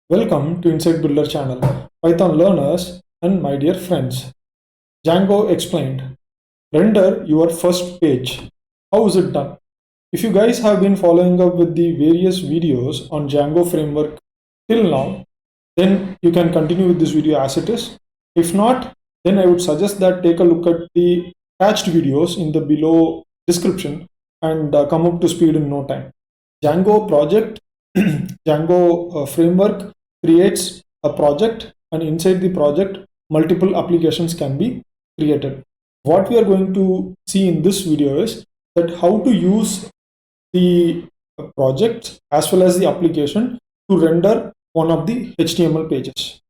Welcome to Inside Builder channel, Python learners and my dear friends. Django explained. Render your first page. How is it done? If you guys have been following up with the various videos on Django framework till now, then you can continue with this video as it is. If not, then I would suggest that take a look at the attached videos in the below description and come up to speed in no time. Django project, Django framework creates a project, and inside the project, multiple applications can be created. What we are going to see in this video is that how to use the project as well as the application to render one of the HTML pages.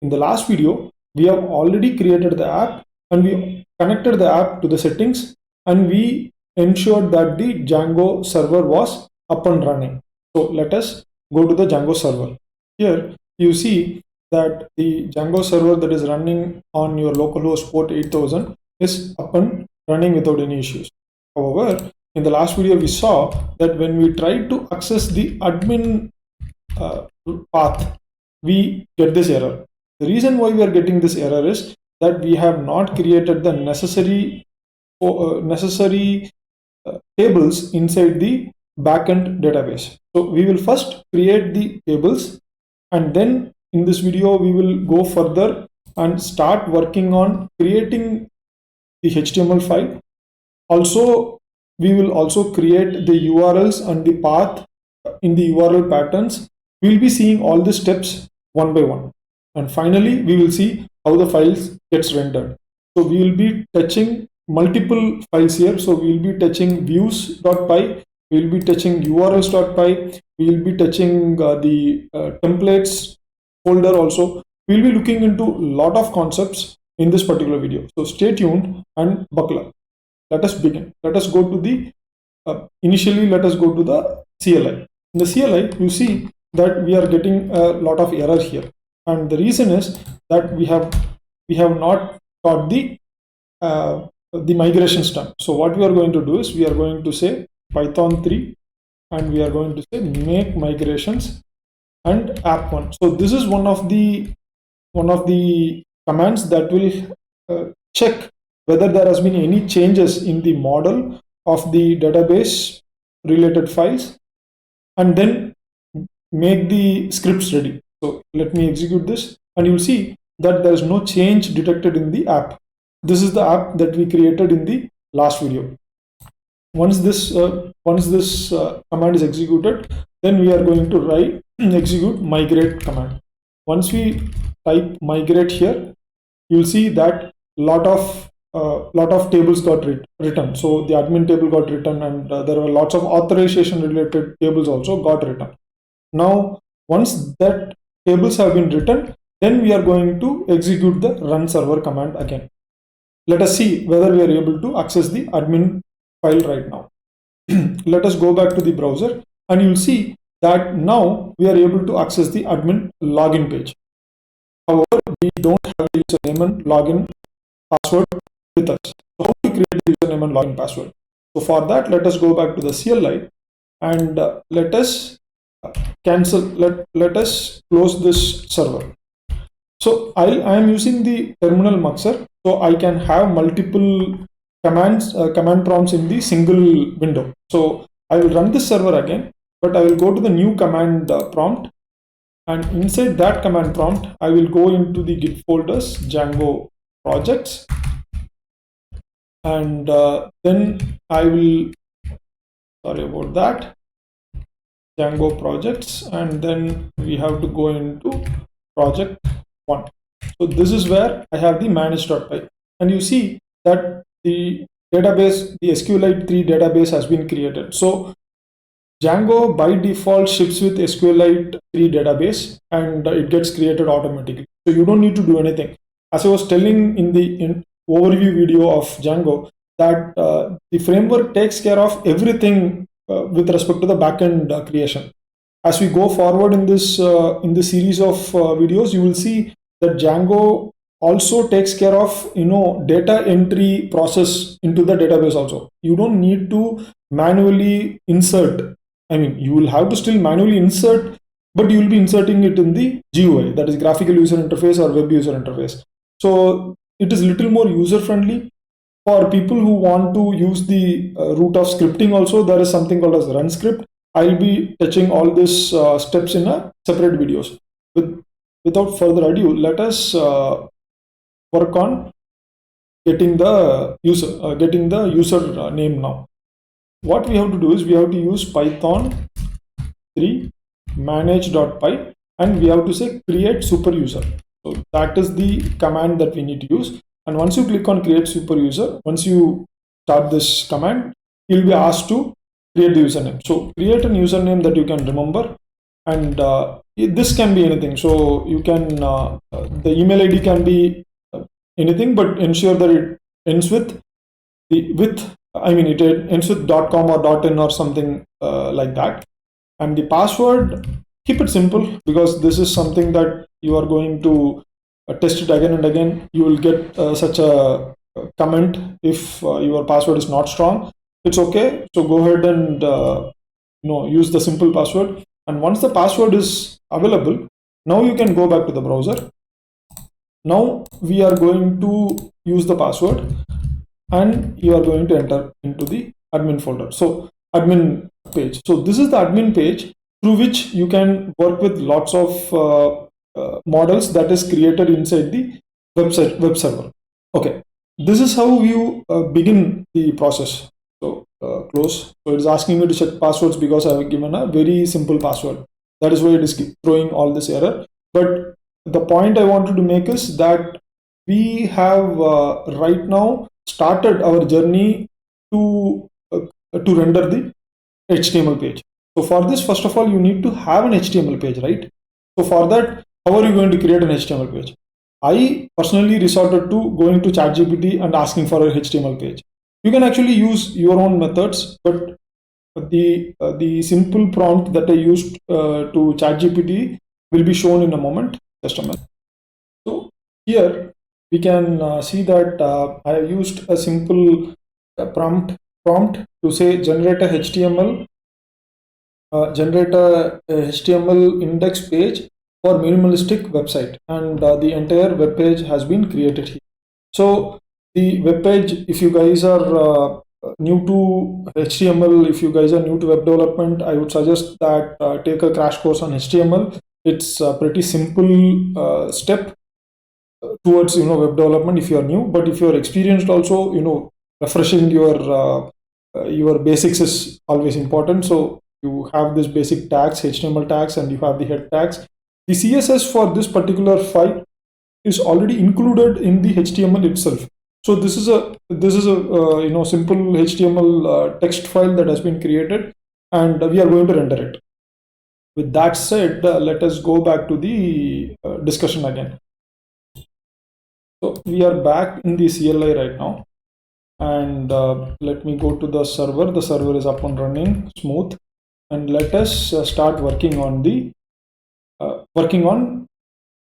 In the last video, we have already created the app and we connected the app to the settings and we ensured that the Django server was up and running. So let us go to the Django server. Here you see that the Django server that is running on your localhost port 8000 is up and running without any issues. However, in the last video we saw that when we tried to access the admin path, we get this error. The reason why we are getting this error is that we have not created the necessary tables inside the backend database. So we will first create the tables, and then in this video we will go further and start working on creating the HTML file. Also, we will also create the URLs and the path in the URL patterns. We will be seeing all the steps one by one. And finally, we will see how the files gets rendered. So we will be touching multiple files here. So we will be touching views.py, we will be touching urls.py, we will be touching the templates folder also. We will be looking into a lot of concepts in this particular video. So stay tuned and buckle up. Let us begin. Let us go to the, initially let us go to the CLI. In the CLI, you see that we are getting a lot of error here. And the reason is that we have not got the migrations done. So what we are going to do is we are going to say Python 3 and we are going to say make migrations and app1. So this is one of the commands that will check whether there has been any changes in the model of the database related files, and then make the scripts ready. So let me execute this and you'll see that there is no change detected in the app. This is the app that we created in the last video. Once this command is executed, then we are going to execute migrate command. Once we type migrate here, you'll see that lot of tables got written. So the admin table got written, and there were lots of authorization related tables also got written. Now, once that tables have been written, then we are going to execute the run server command again. Let us see whether we are able to access the admin file right now. Let us go back to the browser and you'll see that now we are able to access the admin login page. However, we don't have the username and login password with us. So how to create the username and login password? So for that, let us go back to the CLI and let us let us close this server. So I am using the terminal muxer, so I can have multiple command prompts in the single window. So I will run this server again, but I will go to the new command prompt, and inside that command prompt I will go into the git folders Django projects, and then I will, sorry about that, Django projects, and then we have to go into project 1. So this is where I have the manage.py, and you see that the database, the SQLite 3 database has been created. So Django by default ships with SQLite 3 database and it gets created automatically. So you don't need to do anything. As I was telling in the overview video of Django, that the framework takes care of everything with respect to the backend creation. As we go forward in this series of videos, you will see that Django also takes care of data entry process into the database also. You don't need to manually insert. I mean, you will have to still manually insert but you will be inserting it in the GUI, that is graphical user interface or web user interface. So it is little more user friendly. For people who want to use the route of scripting also, there is something called as run script. I'll be touching all these steps in a separate videos. Without further ado, let us work on getting the user name now. What we have to do is we have to use Python 3 manage.py, and we have to say create super user. So that is the command that we need to use. And once you click on create super user, once you start this command, you'll be asked to create the username. So create a username that you can remember, and this can be anything. So you can the email ID can be anything, but ensure that it ends with it ends with .com or .in or something like that. And the password, keep it simple, because this is something that you are going to test it again and again. You will get such a comment if your password is not strong. It's okay. So go ahead and use the simple password. And once the password is available, now you can go back to the browser. Now we are going to use the password, and you are going to enter into the admin folder. So admin page. So this is the admin page through which you can work with lots of models that is created inside the web server. Okay, this is how you begin the process. So close. So it is asking me to check passwords because I have given a very simple password. That is why it is throwing all this error. But the point I wanted to make is that we have right now started our journey to render the HTML page. So for this, first of all, you need to have an HTML page, right? So for that, how are you going to create an HTML page? I personally resorted to going to ChatGPT and asking for a HTML page. You can actually use your own methods, but the simple prompt that I used to ChatGPT will be shown in a moment. Just a minute. So here we can see that I have used a simple prompt to say generate a HTML index page for minimalistic website, and the entire web page has been created here. So the web page, if you guys are new to HTML, if you guys are new to web development, I would suggest that take a crash course on HTML. It's a pretty simple step towards web development if you are new. But if you are experienced also, refreshing your basics is always important. So you have this basic tags, HTML tags, and you have the head tags. The CSS for this particular file is already included in the HTML itself. So this is a simple HTML text file that has been created, and we are going to render it. With that said, let us go back to the discussion again. So we are back in the CLI right now, and let me go to the server. The server is up and running smooth, and let us start working on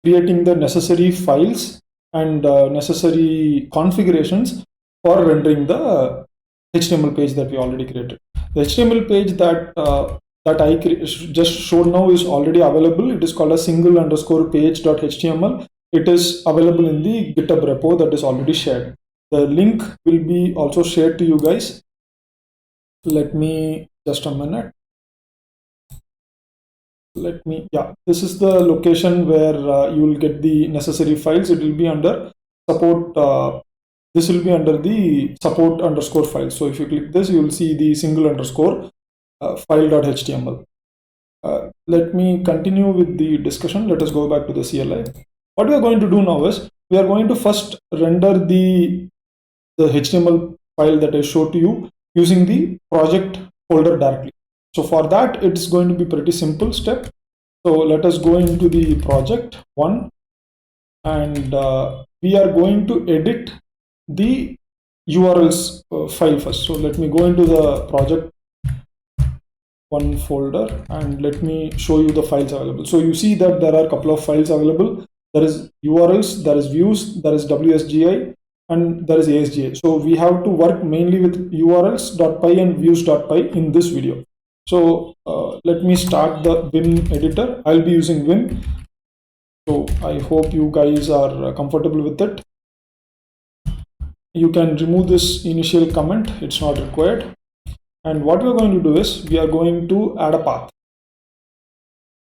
creating the necessary files and necessary configurations for rendering the HTML page that we already created. The HTML page that I just showed now is already available. It is called a single_page.html. It is available in the GitHub repo that is already shared. The link will be also shared to you guys. Let me just a minute. This is the location where you will get the necessary files. It will be under support. This will be under the support_file. So if you click this, you will see the single_file.html. Let me continue with the discussion. Let us go back to the CLI. What we are going to do now is we are going to first render the HTML file that I showed to you using the project folder directly. So for that, it's going to be pretty simple step. So let us go into the project one, and we are going to edit the URLs file first. So let me go into the project one folder, and let me show you the files available. So you see that there are a couple of files available. There is URLs, there is views, there is WSGI, and there is ASGI. So we have to work mainly with urls.py and views.py in this video. So let me start the Vim editor. I'll be using Vim. So I hope you guys are comfortable with it. You can remove this initial comment, it's not required. And what we're going to do is we are going to add a path.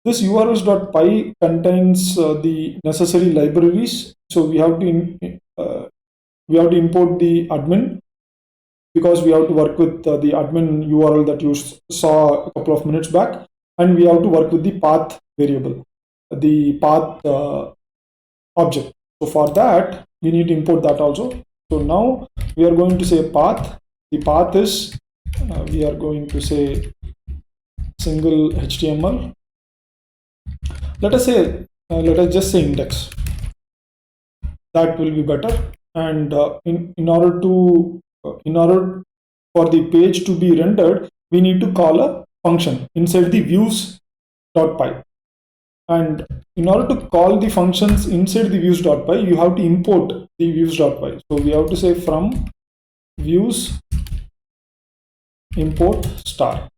This urls.py contains the necessary libraries. So we have to import the admin, because we have to work with the admin URL that you saw a couple of minutes back, and we have to work with the path variable, the path object. So for that, we need to import that also. So now we are going to say path. The path is, we are going to say single HTML. Let us say, let us just say index. That will be better. And in order for the page to be rendered, we need to call a function inside the views.py. And in order to call the functions inside the views.py, you have to import the views.py. So we have to say from views import star.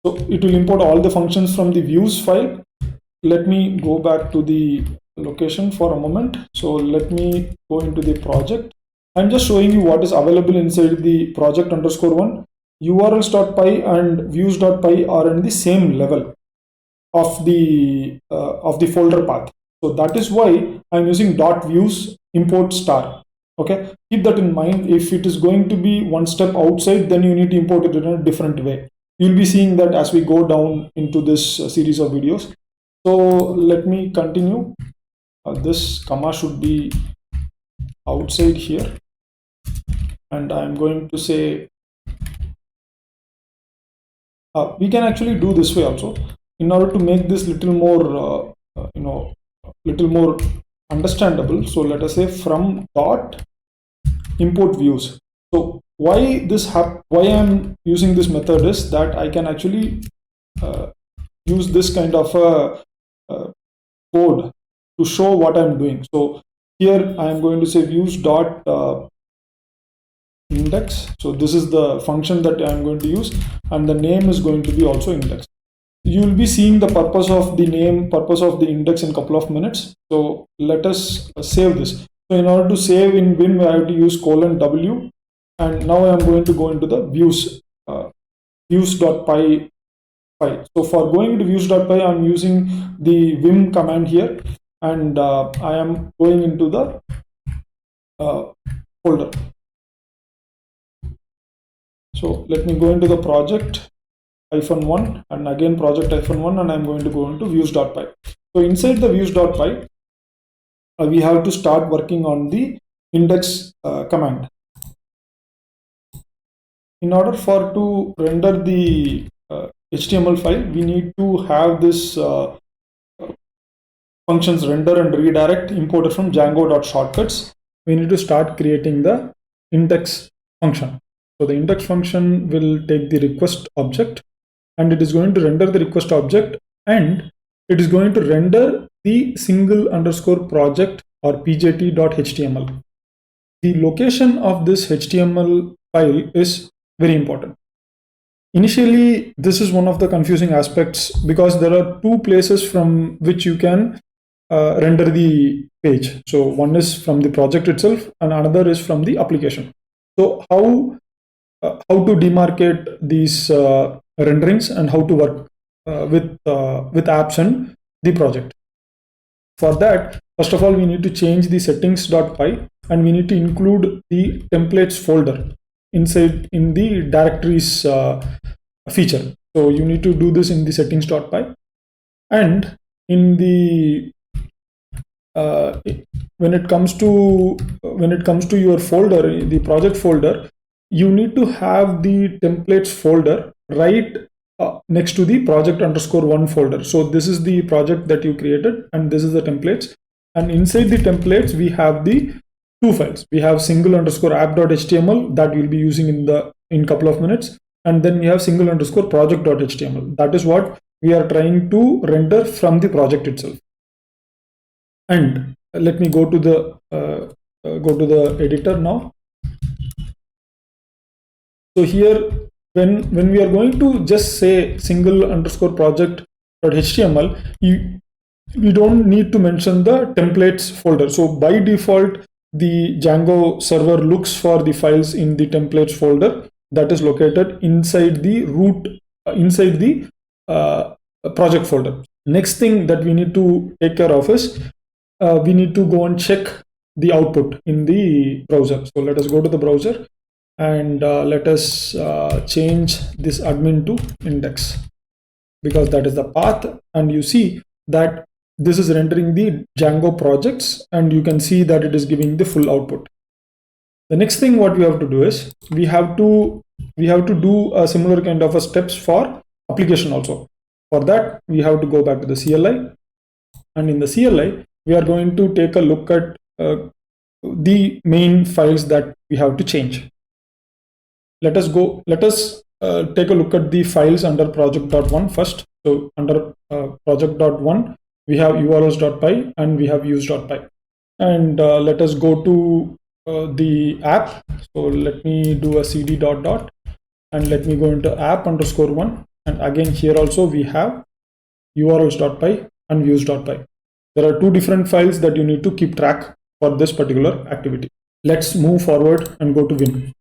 So it will import all the functions from the views file. Let me go back to the location for a moment. So let me go into the project. I'm just showing you what is available inside the project_1. urls.py and views.py are in the same level of the folder path. So that is why I'm using .views import star. Okay, keep that in mind. If it is going to be one step outside, then you need to import it in a different way. You'll be seeing that as we go down into this series of videos. So let me continue. This comma should be outside here, and I'm going to say we can actually do this way also, in order to make this little more little more understandable. So let us say from dot import views. So why I'm using this method is that I can actually use this kind of a code to show what I'm doing. So here I'm going to say views dot index. So this is the function that I'm going to use, and the name is going to be also index. You will be seeing the purpose of the name, purpose of the index in a couple of minutes. So let us save this. So in order to save in Vim, I have to use :w, and now I'm going to go into the views.py file. So for going to views.py, I'm using the Vim command here, and I am going into the folder. So let me go into the project -1, and again project -1, and I'm going to go into views.py. So inside the views.py, we have to start working on the index command. In order for to render the HTML file, we need to have this functions render and redirect imported from Django.shortcuts. We need to start creating the index function. So the index function will take the request object, and it is going to render the request object, and it is going to render the single underscore project or pjt.html. The location of this HTML file is very important. Initially, this is one of the confusing aspects, because there are two places from which you can render the page. So one is from the project itself, and another is from the application. So how to demarcate these renderings, and how to work with apps and the project. For that, first of all, we need to change the settings.py, and we need to include the templates folder inside in the directories feature. So you need to do this in the settings.py, and in the when it comes to your folder, the project folder, you need to have the templates folder right next to the project_1 folder. So this is the project that you created, and this is the templates, and inside the templates we have the two files. We have single_app.html that we'll be using in couple of minutes, and then we have single_project.html. That is what we are trying to render from the project itself. And let me go to the editor now. So here, when we are going to just say single underscore project.html, we don't need to mention the templates folder. So by default, the Django server looks for the files in the templates folder that is located inside the root, inside the project folder. Next thing that we need to take care of is we need to go and check the output in the browser. So let us go to the browser and let us change this admin to index, because that is the path. And you see that this is rendering the Django projects, and you can see that it is giving the full output. The next thing what we have to do is we have to do a similar kind of a steps for application also. For that, we have to go back to the CLI, and in the CLI we are going to take a look at the main files that we have to change. Let us take a look at the files under project.1 first. So under project.1 we have urls.py and we have views.py, and let us go to the app. So let me do a cd dot dot and let me go into app_1, and again here also we have urls.py and views.py. There are two different files that you need to keep track for this particular activity. Let's move forward and go to Vim.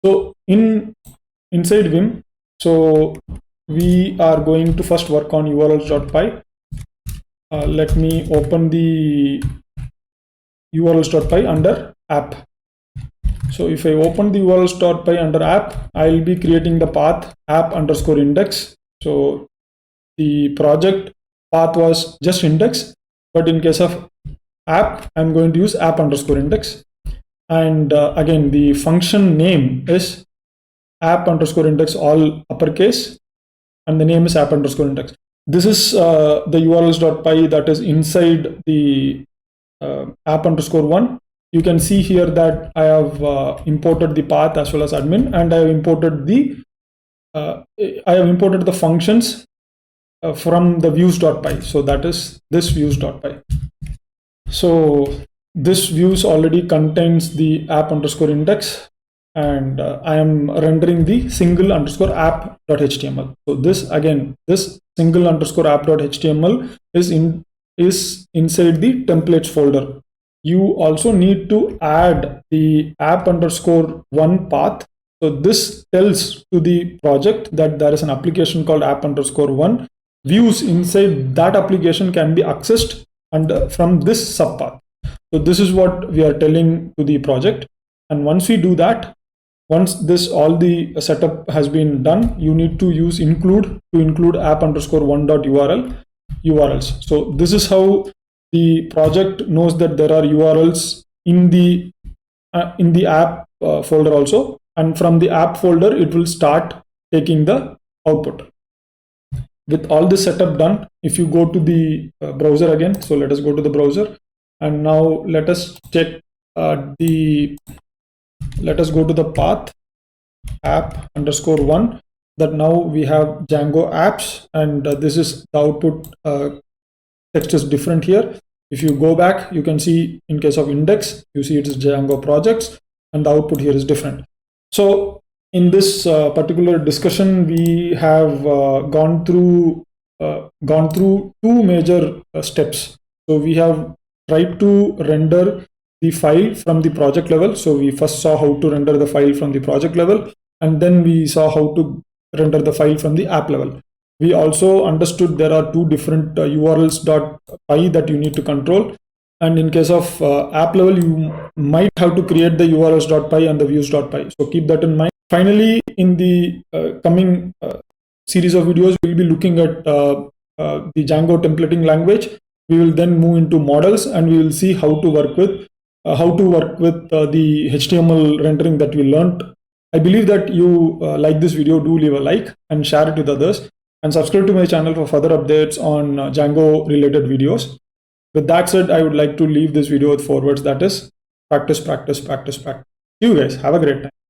So inside Vim, so we are going to first work on urls.py. Let me open the urls.py under app. So if I open the urls.py under app, I'll be creating the path app_index. So the project path was just index, but in case of app, I'm going to use app_index. And again, the function name is app_index, all uppercase, and the name is app_index. This is the urls.py that is inside the app_1. You can see here that I have imported the path as well as admin, and I have imported the functions from the views.py. So that is this views.py. So this views already contains the app_index, and I am rendering the single underscore app.html. So this single underscore app.html is inside the templates folder. You also need to add the app_1 path. So this tells to the project that there is an application called app_1. Views inside that application can be accessed and from this subpath. So this is what we are telling to the project. And once we do that, once all the setup has been done, you need to use include to include app_1.urls. So this is how the project knows that there are URLs in the app folder also, and from the app folder it will start taking the output. With all this setup done, if you go to the browser again, so let us go to the browser, and now let us check let us go to the path app_1, that now we have Django apps, and this is the output text is different here. If you go back, you can see in case of index, you see it is Django projects, and the output here is different. So in this particular discussion, we have gone through two major steps. So we have tried to render the file from the project level. So we first saw how to render the file from the project level, and then we saw how to render the file from the app level. We also understood there are two different urls.py that you need to control, and in case of app level, you might have to create the urls.py and the views.py. So keep that in mind. Finally, in the coming series of videos, we'll be looking at the Django templating language. We will then move into models, and we will see how to work with the HTML rendering that we learned. I believe that you like this video. Do leave a like and share it with others, and subscribe to my channel for further updates on Django related videos. With that said, I would like to leave this video with 4 words, that is practice, practice, practice, practice. You guys have a great time.